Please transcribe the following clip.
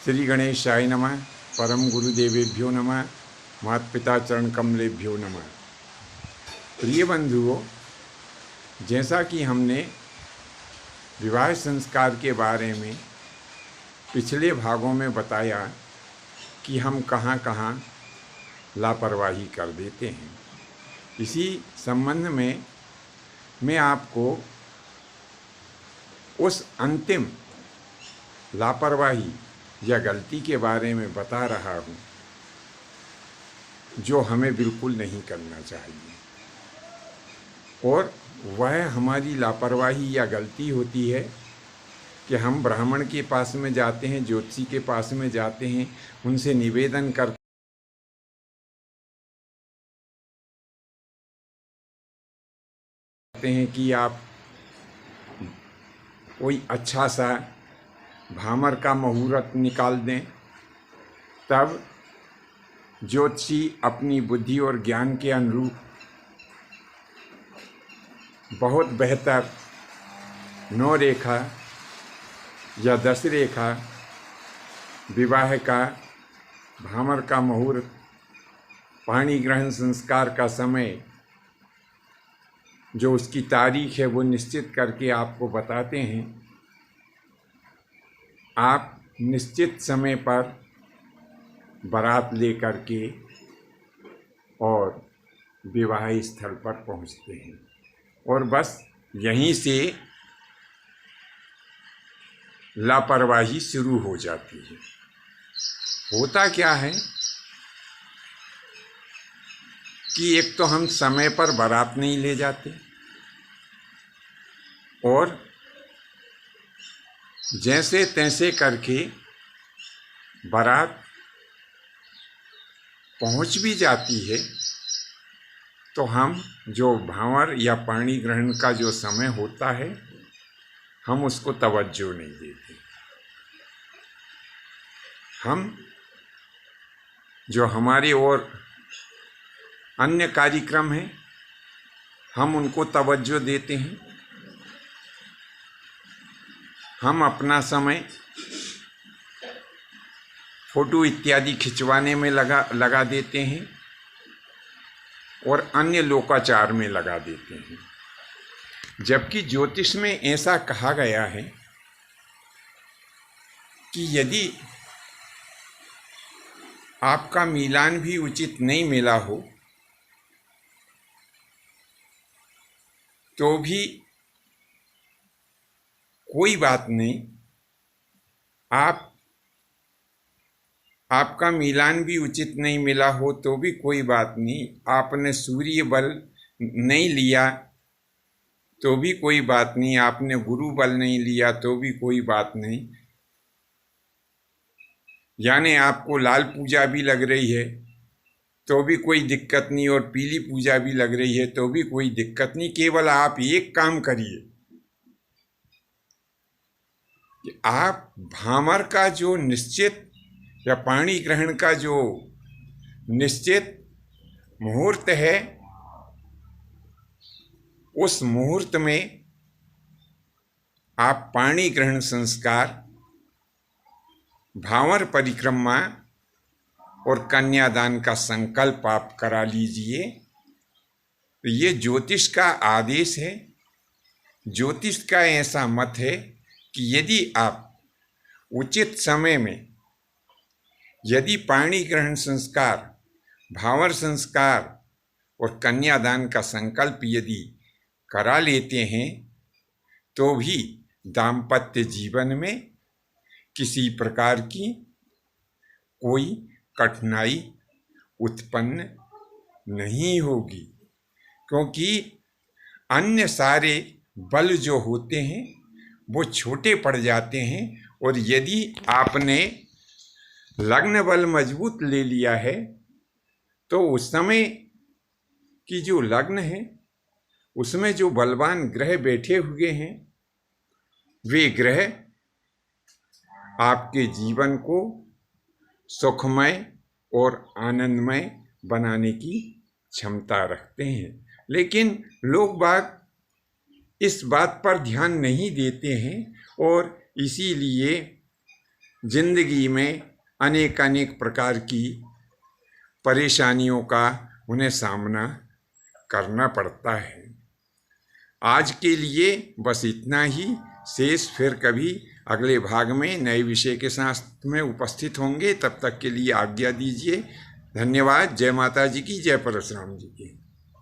श्री गणेशाय नमः। परम गुरुदेवेभ्यो नमः। माता पिता चरण कमलेभ्यो नमः। प्रिय बंधुओं, जैसा कि हमने विवाह संस्कार के बारे में पिछले भागों में बताया कि हम कहाँ कहाँ लापरवाही कर देते हैं, इसी संबंध में मैं आपको उस अंतिम लापरवाही या गलती के बारे में बता रहा हूँ जो हमें बिल्कुल नहीं करना चाहिए। और वह हमारी लापरवाही या गलती होती है कि हम ब्राह्मण के पास में जाते हैं, ज्योतिषी के पास में जाते हैं, उनसे निवेदन करते हैं कि आप कोई अच्छा सा भामर का मुहूर्त निकाल दें। तब ज्योतिषी अपनी बुद्धि और ज्ञान के अनुरूप बहुत बेहतर 9 रेखा या 10 रेखा विवाह का भामर का मुहूर्त, पाणी ग्रहण संस्कार का समय, जो उसकी तारीख है वो निश्चित करके आपको बताते हैं। आप निश्चित समय पर बारात लेकर के और विवाह स्थल पर पहुंचते हैं और बस यहीं से लापरवाही शुरू हो जाती है। होता क्या है कि एक तो हम समय पर बारात नहीं ले जाते और जैसे तैसे करके बारात पहुंच भी जाती है तो हम जो भांवर या पाणी ग्रहण का जो समय होता है हम उसको तवज्जो नहीं देते। हम जो हमारे और अन्य कार्यक्रम हैं हम उनको तवज्जो देते हैं। हम अपना समय फोटो इत्यादि खिंचवाने में लगा देते हैं और अन्य लोकाचार में लगा देते हैं। जबकि ज्योतिष में ऐसा कहा गया है कि यदि आपका मिलान भी उचित नहीं मिला हो तो भी कोई बात नहीं, आपका मिलान भी उचित नहीं मिला हो तो भी कोई बात नहीं, आपने सूर्य बल नहीं लिया तो भी कोई बात नहीं, आपने गुरु बल नहीं लिया तो भी कोई बात नहीं, यानी आपको लाल पूजा भी लग रही है तो भी कोई दिक्कत नहीं और पीली पूजा भी लग रही है तो भी कोई दिक्कत नहीं। केवल आप एक काम करिए कि आप भामर का जो निश्चित या पाणी ग्रहण का जो निश्चित मुहूर्त है उस मुहूर्त में आप पाणी ग्रहण संस्कार, भांवर परिक्रमा और कन्यादान का संकल्प आप करा लीजिए। तो ये ज्योतिष का आदेश है। ज्योतिष का ऐसा मत है कि यदि आप उचित समय में यदि पाणी ग्रहण संस्कार, भांवर संस्कार और कन्यादान का संकल्प यदि करा लेते हैं तो भी दाम्पत्य जीवन में किसी प्रकार की कोई कठिनाई उत्पन्न नहीं होगी, क्योंकि अन्य सारे बल जो होते हैं वो छोटे पड़ जाते हैं। और यदि आपने लग्न बल मजबूत ले लिया है तो उस समय की जो लग्न है उसमें जो बलवान ग्रह बैठे हुए हैं वे ग्रह आपके जीवन को सुखमय और आनंदमय बनाने की क्षमता रखते हैं। लेकिन लोग बाग इस बात पर ध्यान नहीं देते हैं और इसीलिए जिंदगी में अनेक अनेक प्रकार की परेशानियों का उन्हें सामना करना पड़ता है। आज के लिए बस इतना ही। शेष फिर कभी अगले भाग में नए विषय के साथ में उपस्थित होंगे। तब तक के लिए आज्ञा दीजिए। धन्यवाद। जय माता जी की, जय परशुराम जी की।